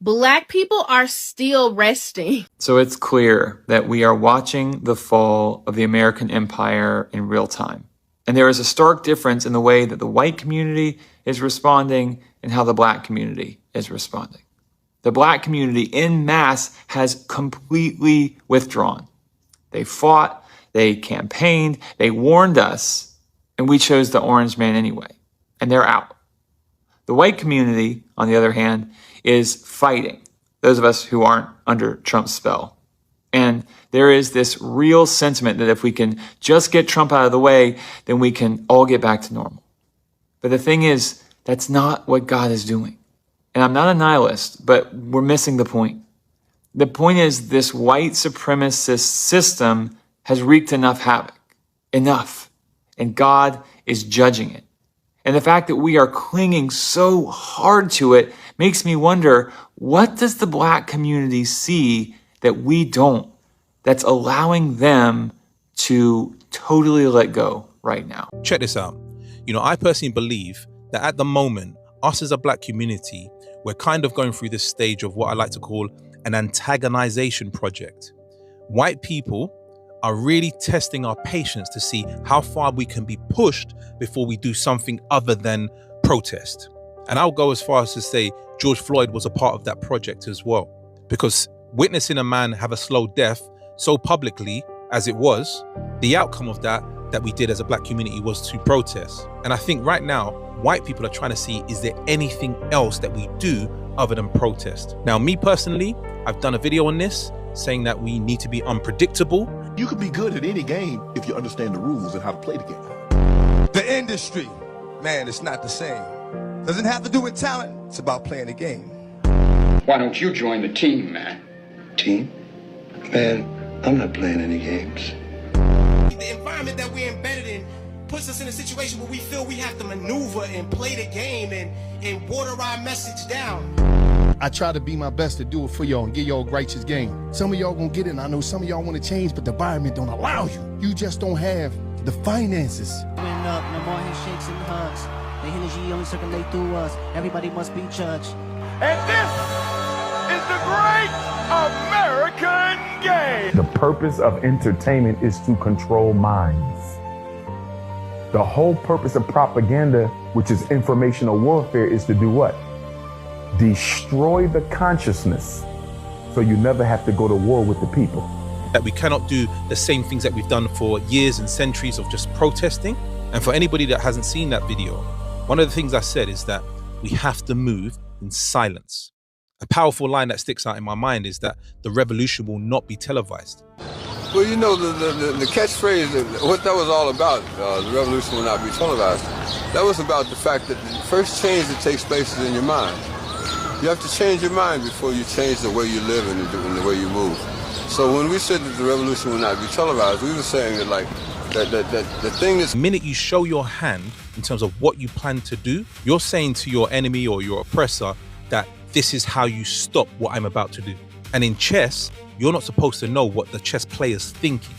Black people are still resting. So it's clear that we are watching the fall of the American empire in real time. And there is a stark difference in the way that the white community is responding and how the black community is responding. The black community en masse has completely withdrawn. They fought, they campaigned, they warned us, and we chose the orange man anyway. And they're out. The white community, on the other hand, is fighting, those of us who aren't under Trump's spell. And there is this real sentiment that if we can just get Trump out of the way, then we can all get back to normal. But the thing is, that's not what God is doing. And I'm not a nihilist, but we're missing the point. The point is this white supremacist system has wreaked enough havoc. Enough. And God is judging it. And the fact that we are clinging so hard to it makes me wonder, what does the black community see that we don't, that's allowing them to totally let go right now? Check this out. I personally believe that at the moment, us as a black community, we're kind of going through this stage of what I like to call an antagonization project. White people are really testing our patience to see how far we can be pushed before we do something other than protest. And I'll go as far as to say George Floyd was a part of that project as well, because witnessing a man have a slow death so publicly as it was, the outcome of that we did as a black community was to protest. And I think right now, white people are trying to see, is there anything else that we do other than protest? Now, me personally, I've done a video on this saying that we need to be unpredictable. You can be good at any game if you understand the rules and how to play the game. The industry, man, it's not the same. Doesn't have to do with talent. It's about playing the game. Why don't you join the team, man? Team? Man, I'm not playing any games. The environment that we're embedded in puts us in a situation where we feel we have to maneuver and play the game and water our message down. I try to be my best to do it for y'all and give y'all a righteous game. Some of y'all gonna get it, and I know some of y'all want to change, but the environment don't allow you. You just don't have the finances. Up, no more handshakes and hugs. The energy only circulate through us. Everybody must be judged. And this is the great American game. The purpose of entertainment is to control minds. The whole purpose of propaganda, which is informational warfare, is to do what? Destroy the consciousness so you never have to go to war with the people. That we cannot do the same things that we've done for years and centuries of just protesting. And for anybody that hasn't seen that video, one of the things I said is that we have to move in silence. A powerful line that sticks out in my mind is that the revolution will not be televised. Well, the catchphrase, what that was all about, the revolution will not be televised, that was about the fact that the first change that takes place is in your mind. You have to change your mind before you change the way you live and the way you move. So when we said that the revolution will not be televised, we were saying that that the thing is... The minute you show your hand in terms of what you plan to do, you're saying to your enemy or your oppressor that this is how you stop what I'm about to do. And in chess, you're not supposed to know what the chess player's thinking.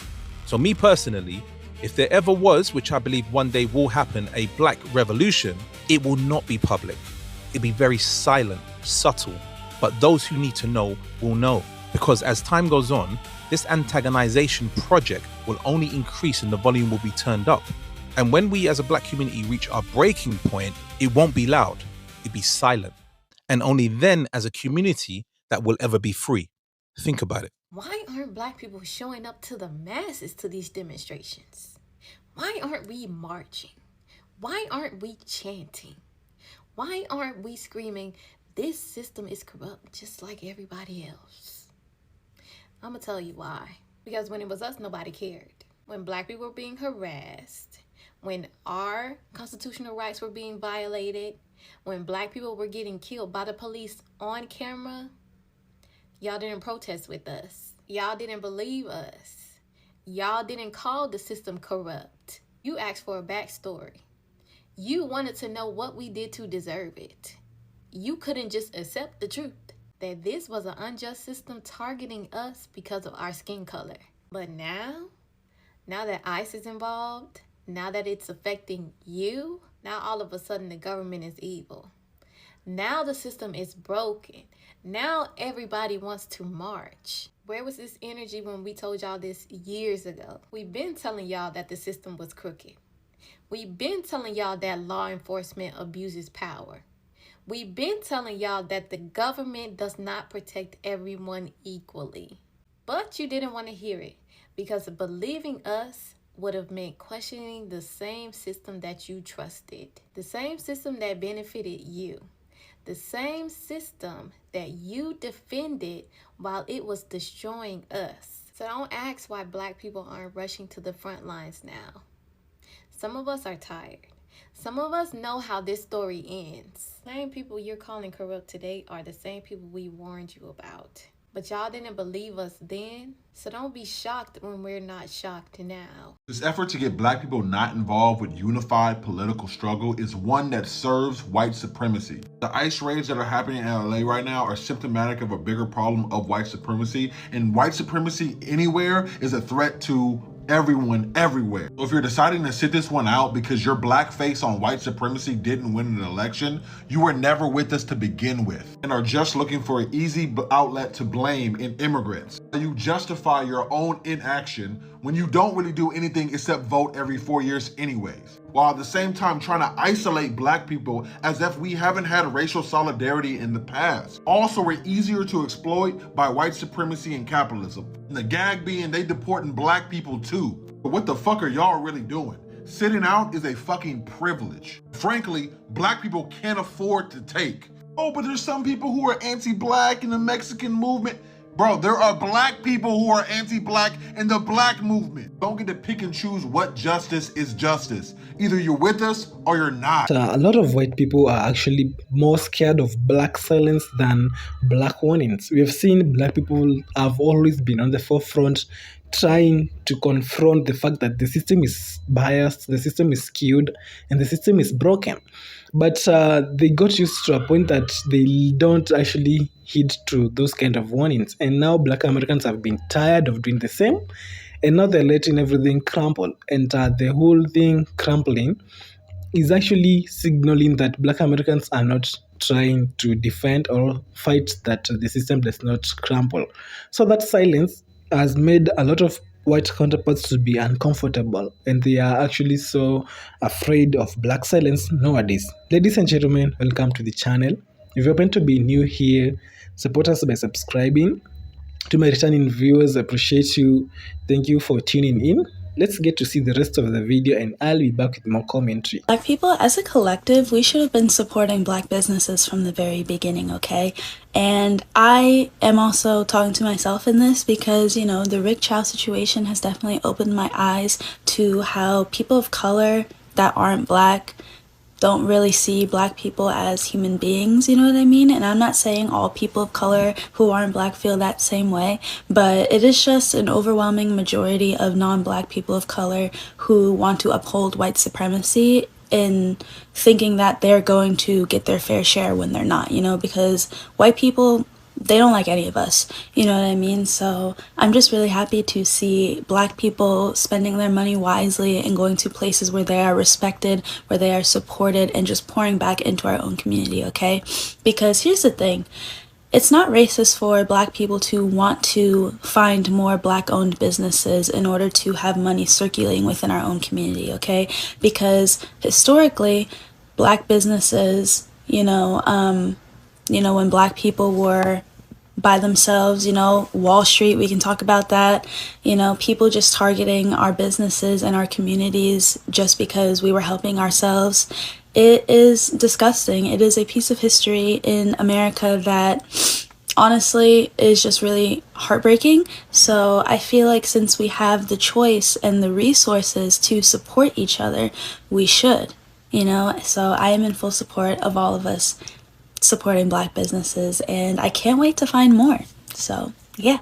So me personally, if there ever was, which I believe one day will happen, a black revolution, it will not be public. It'll be very silent, subtle, but those who need to know will know. Because as time goes on, this antagonization project will only increase and the volume will be turned up. And when we as a black community reach our breaking point, it won't be loud, it'll be silent. And only then as a community that will ever be free. Think about it. Why aren't black people showing up to the masses to these demonstrations? Why aren't we marching? Why aren't we chanting? Why aren't we screaming, this system is corrupt just like everybody else? I'm gonna tell you why. Because when it was us, nobody cared. When black people were being harassed, when our constitutional rights were being violated, when black people were getting killed by the police on camera, y'all didn't protest with us. Y'all didn't believe us. Y'all didn't call the system corrupt. You asked for a backstory. You wanted to know what we did to deserve it. You couldn't just accept the truth that this was an unjust system targeting us because of our skin color. But now that ICE is involved, now that it's affecting you, now all of a sudden the government is evil. Now the system is broken. Now everybody wants to march. Where was this energy when we told y'all this years ago? We've been telling y'all that the system was crooked. We've been telling y'all that law enforcement abuses power. We've been telling y'all that the government does not protect everyone equally. But you didn't want to hear it because believing us would have meant questioning the same system that you trusted, the same system that benefited you, the same system that you defended while it was destroying us. So don't ask why Black people aren't rushing to the front lines now. Some of us are tired. Some of us know how this story ends. The same people you're calling corrupt today are the same people we warned you about. But y'all didn't believe us then, so don't be shocked when we're not shocked now. This effort to get Black people not involved with unified political struggle is one that serves white supremacy. The ICE raids that are happening in LA right now are symptomatic of a bigger problem of white supremacy, and white supremacy anywhere is a threat to everyone, everywhere. So if you're deciding to sit this one out because your black face on white supremacy didn't win an election, you were never with us to begin with and are just looking for an easy outlet to blame in immigrants. You justify your own inaction when you don't really do anything except vote every 4 years anyways, while at the same time trying to isolate Black people as if we haven't had racial solidarity in the past. Also, we're easier to exploit by white supremacy and capitalism. And the gag being they deporting Black people too. But what the fuck are y'all really doing? Sitting out is a fucking privilege. Frankly, Black people can't afford to take. Oh, but there's some people who are anti-Black in the Mexican movement. Bro, there are Black people who are anti-Black in the Black movement. Don't get to pick and choose what justice is justice. Either you're with us or you're not. A lot of white people are actually more scared of Black silence than Black warnings. We have seen Black people have always been on the forefront trying to confront the fact that the system is biased, the system is skewed, and the system is broken. But they got used to a point that they don't actually heed to those kind of warnings. And now Black Americans have been tired of doing the same. And now they're letting everything crumble. And the whole thing crumbling is actually signaling that Black Americans are not trying to defend or fight that the system does not crumble. So that silence has made a lot of white counterparts to be uncomfortable, and they are actually so afraid of Black silence nowadays. Ladies and gentlemen, welcome to the channel. If you happen to be new here, support us by subscribing. To my returning viewers, I appreciate you. Thank you for tuning in. Let's get to see the rest of the video, and I'll be back with more commentary. Black people, as a collective, we should have been supporting Black businesses from the very beginning, okay? And I am also talking to myself in this because, you know, the Rick Chow situation has definitely opened my eyes to how people of color that aren't Black don't really see Black people as human beings, you know what I mean? And I'm not saying all people of color who aren't Black feel that same way, but it is just an overwhelming majority of non-Black people of color who want to uphold white supremacy in thinking that they're going to get their fair share when they're not, you know, because white people, they don't like any of us, you know what I mean? So I'm just really happy to see Black people spending their money wisely and going to places where they are respected, where they are supported, and just pouring back into our own community, okay? Because here's the thing, it's not racist for Black people to want to find more Black-owned businesses in order to have money circulating within our own community, okay? Because historically, Black businesses, when Black people were by themselves, Wall Street, we can talk about that, people just targeting our businesses and our communities just because we were helping ourselves. It is disgusting. It is a piece of history in America that honestly is just really heartbreaking. So I feel like since we have the choice and the resources to support each other, we should, so I am in full support of all of us supporting Black businesses, and I can't wait to find more. So yeah.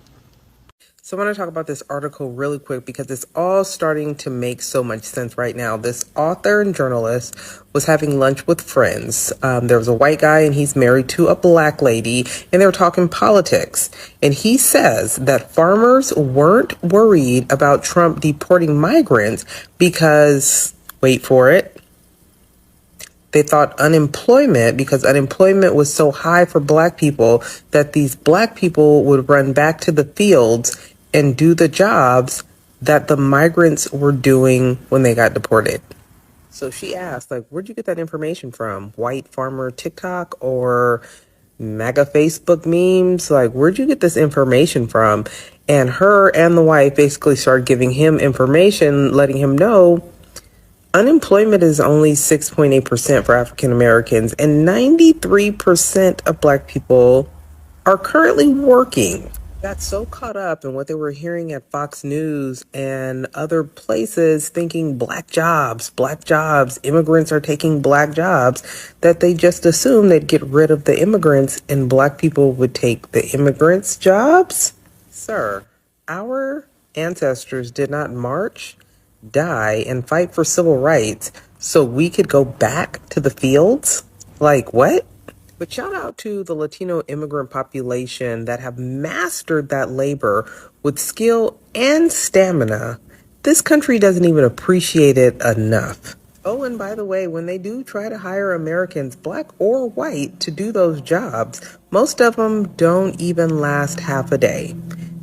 So I want to talk about this article really quick because it's all starting to make so much sense right now. This author and journalist was having lunch with friends. There was a white guy and he's married to a Black lady, and they were talking politics. And he says that farmers weren't worried about Trump deporting migrants because, wait for it, They thought unemployment, because unemployment was so high for black people, that these black people would run back to the fields and do the jobs that the migrants were doing when they got deported. So she asked, like, where'd you get that information from? White farmer TikTok or MAGA Facebook memes? Like, where'd you get this information from? And her and the wife basically started giving him information, letting him know unemployment is only 6.8% for African Americans, and 93% of black people are currently working. Got so caught up in what they were hearing at Fox News and other places, thinking black jobs, immigrants are taking black jobs, that they just assumed they'd get rid of the immigrants and black people would take the immigrants' jobs. Sir, our ancestors did not march, die, and fight for civil rights so we could go back to the fields? Like, what? But shout out to the Latino immigrant population that have mastered that labor with skill and stamina. This country doesn't even appreciate it enough. Oh, and by the way, when they do try to hire Americans, black or white, to do those jobs, most of them don't even last half a day.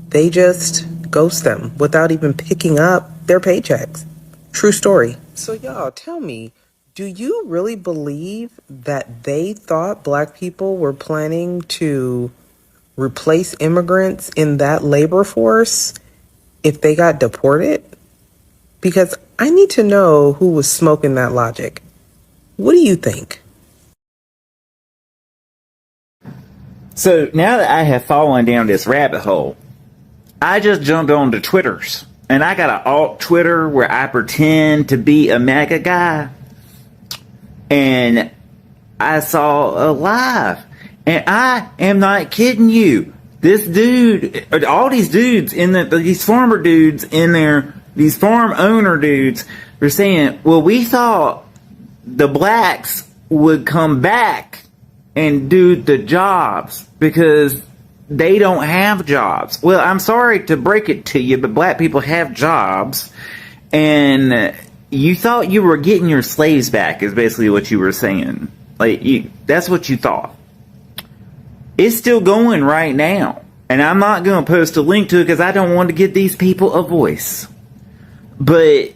They just ghost them without even picking up their paychecks. True story. So y'all, tell me, do you really believe that they thought black people were planning to replace immigrants in that labor force if they got deported? Because I need to know who was smoking that logic. What do you think? So now that I have fallen down this rabbit hole, I just jumped on the Twitters. And I got an alt Twitter where I pretend to be a MAGA guy. And I saw a live. And I am not kidding you. This dude, all these dudes these farmer dudes in there, these farm owner dudes, were saying, well, we thought the blacks would come back and do the jobs because they don't have jobs. Well, I'm sorry to break it to you, but black people have jobs. And you thought you were getting your slaves back is basically what you were saying. That's what you thought. It's still going right now. And I'm not going to post a link to it because I don't want to give these people a voice. But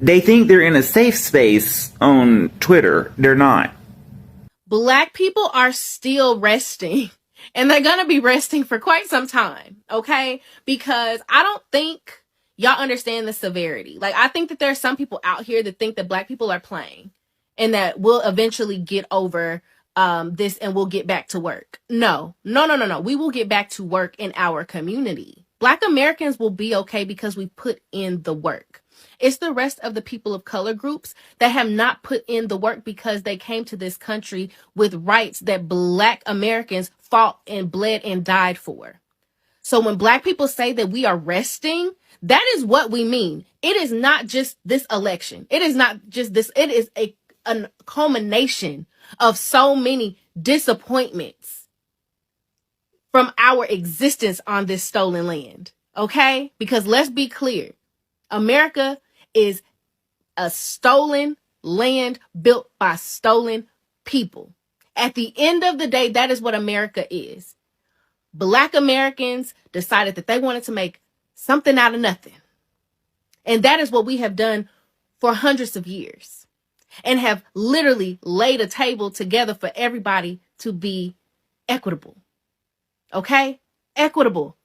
they think they're in a safe space on Twitter. They're not. Black people are still resting. And they're going to be resting for quite some time. Okay? Because I don't think y'all understand the severity. I think that there are some people out here that think that black people are playing and that we'll eventually get over this and we'll get back to work. No. We will get back to work in our community. Black Americans will be okay because we put in the work. It's the rest of the people of color groups that have not put in the work because they came to this country with rights that black Americans fought and bled and died for. So when black people say that we are resting, that is what we mean. It is not just this election. It is not just this. It is a culmination of so many disappointments from our existence on this stolen land. Okay? Because let's be clear. America is a stolen land built by stolen people. At the end of the day, that is what America is. Black Americans decided that they wanted to make something out of nothing. And that is what we have done for hundreds of years and have literally laid a table together for everybody to be equitable. Okay? Equitable.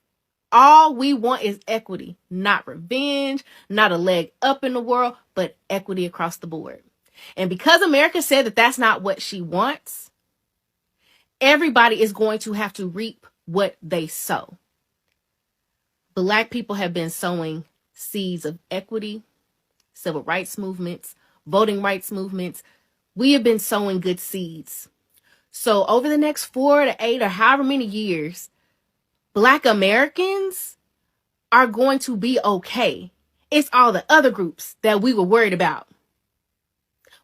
All we want is equity, not revenge, not a leg up in the world, but equity across the board. And because America said that that's not what she wants, everybody is going to have to reap what they sow. Black people have been sowing seeds of equity, civil rights movements, voting rights movements. We have been sowing good seeds. So over the next 4 to 8 or however many years, Black Americans are going to be okay. It's all the other groups that we were worried about.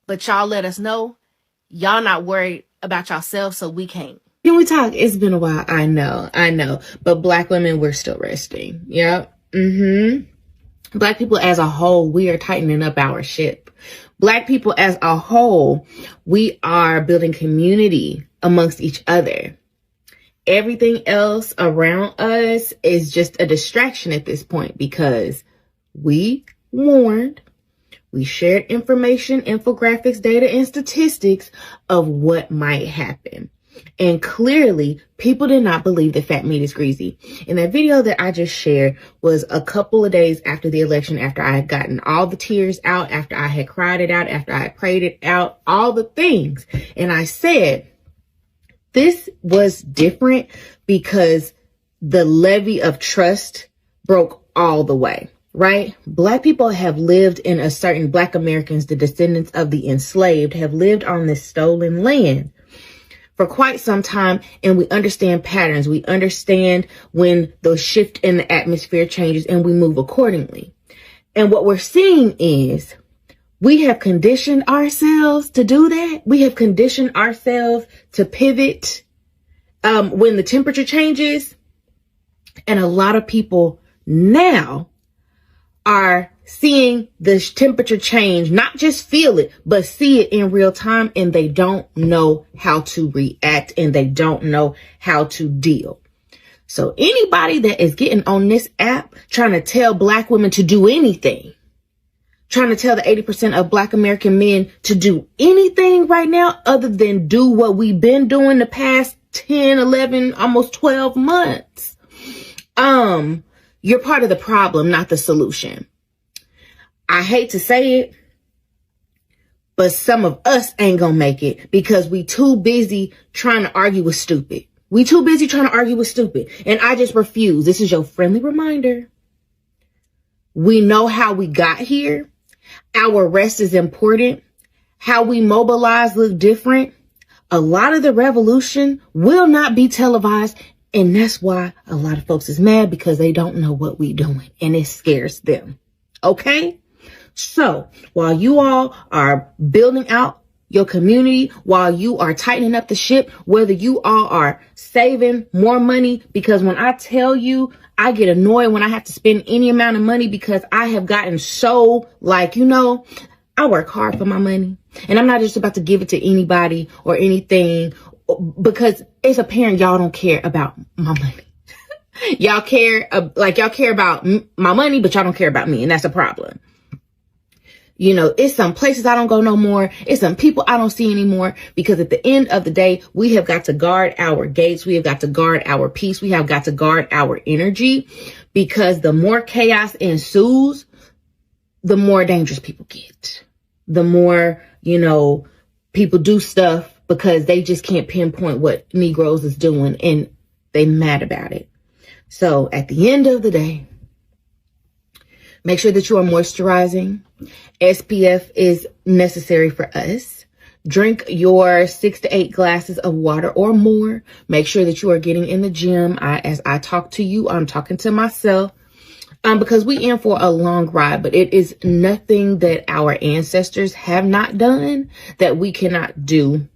But y'all let us know y'all not worried about yourselves, so we can't. Can we talk? It's been a while. I know. But black women, we're still resting. Yep. Black people as a whole, we are tightening up our ship. Black people as a whole, we are building community amongst each other. Everything else around us is just a distraction at this point because we warned, we shared information, infographics, data, and statistics of what might happen. And clearly, people did not believe that fat meat is greasy. And that video that I just shared was a couple of days after the election, after I had gotten all the tears out, after I had cried it out, after I had prayed it out, all the things. And I said, this was different because the levee of trust broke all the way, right? Black people have lived in a certain, Black Americans, the descendants of the enslaved, have lived on this stolen land for quite some time, and we understand patterns. We understand when the shift in the atmosphere changes, and we move accordingly. And what we're seeing is we have conditioned ourselves to do that. We have conditioned ourselves to pivot when the temperature changes. And a lot of people now are seeing the temperature change, not just feel it, but see it in real time, and they don't know how to react and they don't know how to deal. So anybody that is getting on this app trying to tell Black women to do anything, trying to tell the 80% of Black American men to do anything right now other than do what we've been doing the past 10, 11, almost 12 months, you're part of the problem, not the solution. I hate to say it, but some of us ain't gonna make it because we too busy trying to argue with stupid. We too busy trying to argue with stupid. And I just refuse. This is your friendly reminder. We know how we got here. Our rest is important. How we mobilize look different. A lot of the revolution will not be televised. And that's why a lot of folks is mad, because they don't know what we doing and it scares them. Okay? So while you all are building out your community, while you are tightening up the ship, whether you all are saving more money, because when I tell you, I get annoyed when I have to spend any amount of money because I have gotten so I work hard for my money, and I'm not just about to give it to anybody or anything because it's apparent y'all don't care about my money. Y'all care about my money, but y'all don't care about me. And that's a problem. It's some places I don't go no more. It's some people I don't see anymore, because at the end of the day, we have got to guard our gates. We have got to guard our peace. We have got to guard our energy, because the more chaos ensues, the more dangerous people get. The more, people do stuff because they just can't pinpoint what Negroes is doing and they mad about it. So at the end of the day, make sure that you are moisturizing. SPF is necessary for us. Drink your 6 to 8 glasses of water or more. Make sure that you are getting in the gym. As I talk to you, I'm talking to myself, because we in for a long ride, but it is nothing that our ancestors have not done that we cannot do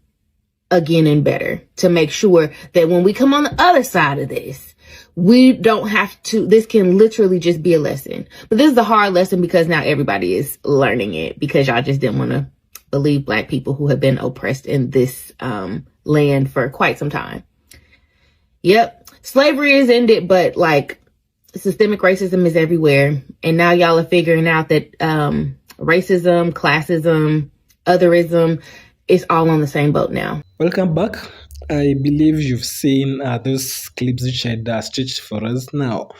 again and better, to make sure that when we come on the other side of this, we don't have to, this can literally just be a lesson. But this is a hard lesson because now everybody is learning it, because y'all just didn't want to believe Black people who have been oppressed in this land for quite some time. Yep, slavery is ended, but systemic racism is everywhere. And now y'all are figuring out that racism, classism, otherism, is all on the same boat now. Welcome back. I believe you've seen those clips which I had stitched for us. Now,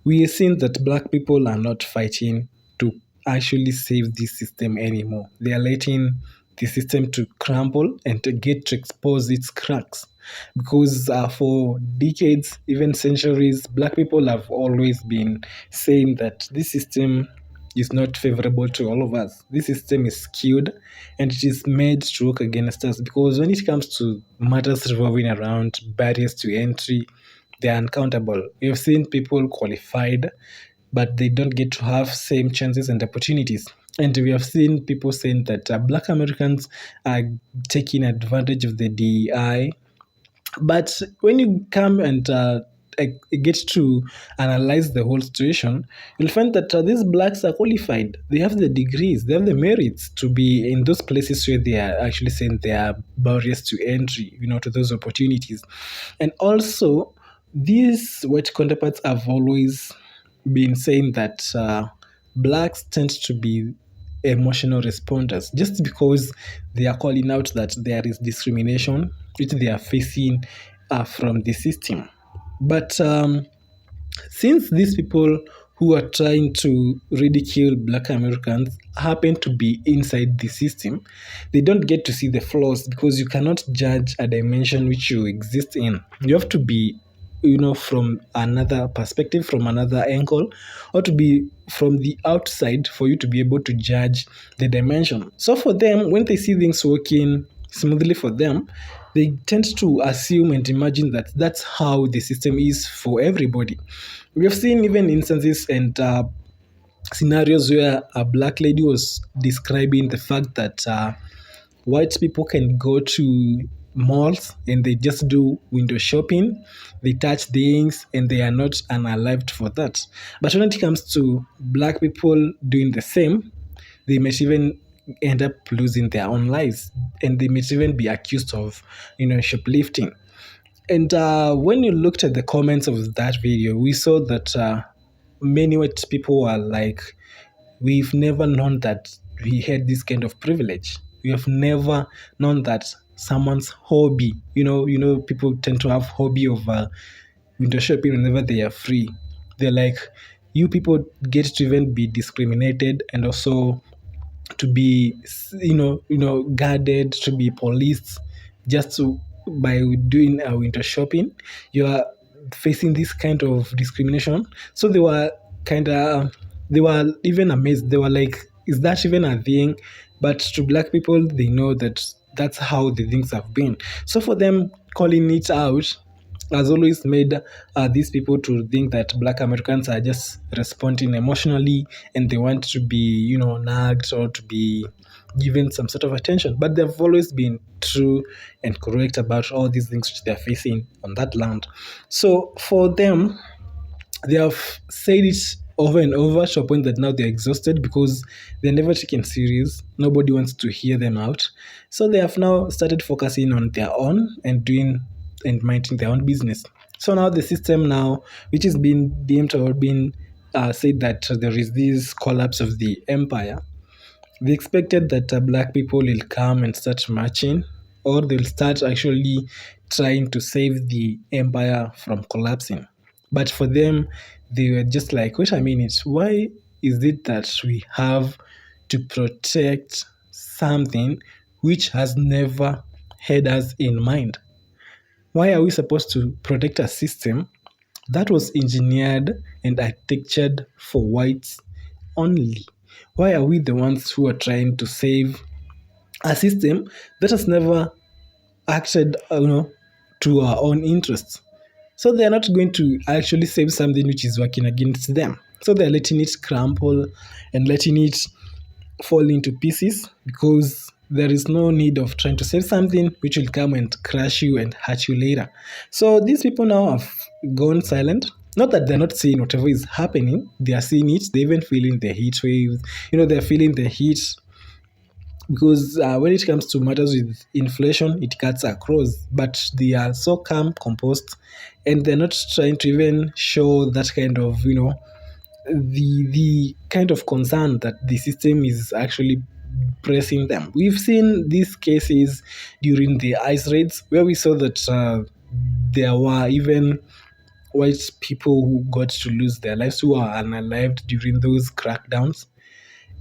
we are seeing that Black people are not fighting to actually save this system anymore. They are letting the system to crumble and to get to expose its cracks. Because for decades, even centuries, Black people have always been saying that this system is not favorable to all of us. This system is skewed and it is made to work against us, because when it comes to matters revolving around barriers to entry, they are uncountable. We have seen people qualified, but they don't get to have same chances and opportunities. And we have seen people saying that Black Americans are taking advantage of the DEI. But when you come and get to analyze the whole situation, you'll find that these blacks are qualified. They have the degrees, they have the merits to be in those places where they are actually saying there are barriers to entry, to those opportunities. And also, these white counterparts have always been saying that blacks tend to be emotional responders just because they are calling out that there is discrimination which they are facing from the system. But since these people who are trying to ridicule Black Americans happen to be inside the system, they don't get to see the flaws because you cannot judge a dimension which you exist in. You have to be from another perspective, from another angle, or to be from the outside for you to be able to judge the dimension. So for them, when they see things working smoothly for them, they tend to assume and imagine that that's how the system is for everybody. We have seen even instances and scenarios where a black lady was describing the fact that white people can go to malls and they just do window shopping, they touch things, and they are not unalived for that. But when it comes to black people doing the same, they might even end up losing their own lives, and they might even be accused of, shoplifting. And when you looked at the comments of that video, we saw that many white people were like, we've never known that we had this kind of privilege. We have never known that someone's hobby, people tend to have hobby of window shopping whenever they are free. They're like, you people get to even be discriminated and also to be, guarded, to be policed just by doing window shopping. You are facing this kind of discrimination. So they were even amazed. They were like, is that even a thing? But to black people, they know that that's how the things have been. So for them, calling it out has always made these people to think that Black Americans are just responding emotionally and they want to be, nagged or to be given some sort of attention. But they've always been true and correct about all these things which they're facing on that land. So for them, they have said it over and over to a point that now they're exhausted because they're never taken serious. Nobody wants to hear them out. So they have now started focusing on their own and doing and minding their own business. So now the system now, which is being deemed or being said that there is this collapse of the empire, they expected that black people will come and start marching, or they'll start actually trying to save the empire from collapsing. But for them, they were just like, wait a minute, why is it that we have to protect something which has never had us in mind? Why are we supposed to protect a system that was engineered and architectured for whites only? Why are we the ones who are trying to save a system that has never acted, to our own interests? So they're not going to actually save something which is working against them. So they're letting it crumple and letting it fall into pieces because there is no need of trying to save something which will come and crush you and hurt you later. So these people now have gone silent. Not that they're not seeing whatever is happening. They are seeing it. They're even feeling the heat waves. They're feeling the heat because when it comes to matters with inflation, it cuts across. But they are so calm, composed, and they're not trying to even show that kind of, the kind of concern that the system is actually pressing them. We've seen these cases during the ICE raids where we saw that there were even white people who got to lose their lives, who are unalived during those crackdowns.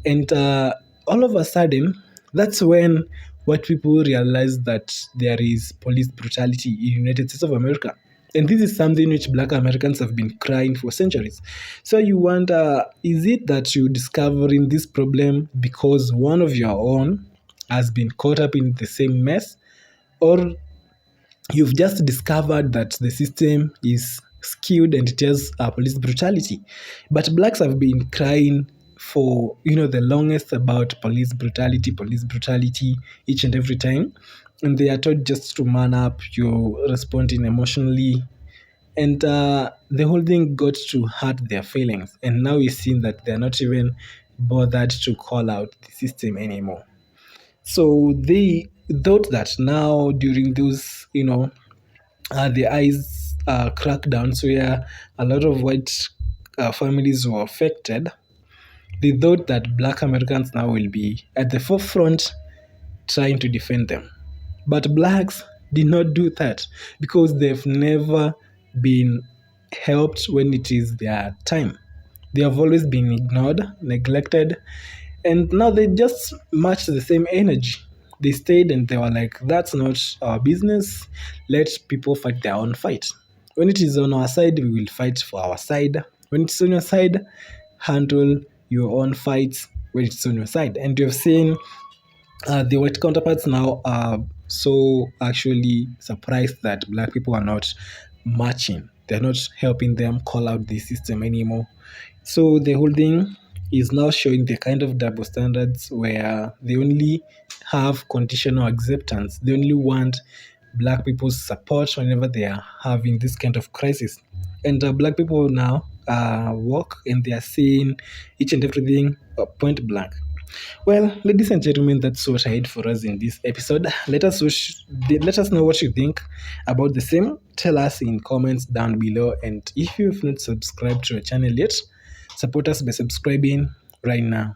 And all of a sudden, that's when white people realize that there is police brutality in the United States of America. And this is something which Black Americans have been crying for centuries. So you wonder, is it that you're discovering this problem because one of your own has been caught up in the same mess? Or you've just discovered that the system is skewed and it has police brutality? But blacks have been crying for, the longest about police brutality each and every time. And they are told just to man up, you're responding emotionally, And the whole thing got to hurt their feelings. And now we've seen that they're not even bothered to call out the system anymore. So they thought that now during those, the ICE crackdowns where a lot of white families were affected, they thought that black Americans now will be at the forefront trying to defend them. But blacks did not do that because they've never been helped when it is their time. They have always been ignored, neglected, and now they just match the same energy. They stayed and they were like, that's not our business. Let people fight their own fight. When it is on our side, we will fight for our side. When it's on your side, handle your own fights when it's on your side. And you've seen the white counterparts now are so actually surprised that black people are not marching. They're not helping them call out the system anymore. So the whole thing is now showing the kind of double standards where they only have conditional acceptance. They only want black people's support whenever they are having this kind of crisis. And black people now walk and they are seeing each and everything point blank. Well, ladies and gentlemen, that's what I had for us in this episode. Let us know what you think about the same. Tell us in comments down below. And if you've not subscribed to our channel yet, support us by subscribing right now.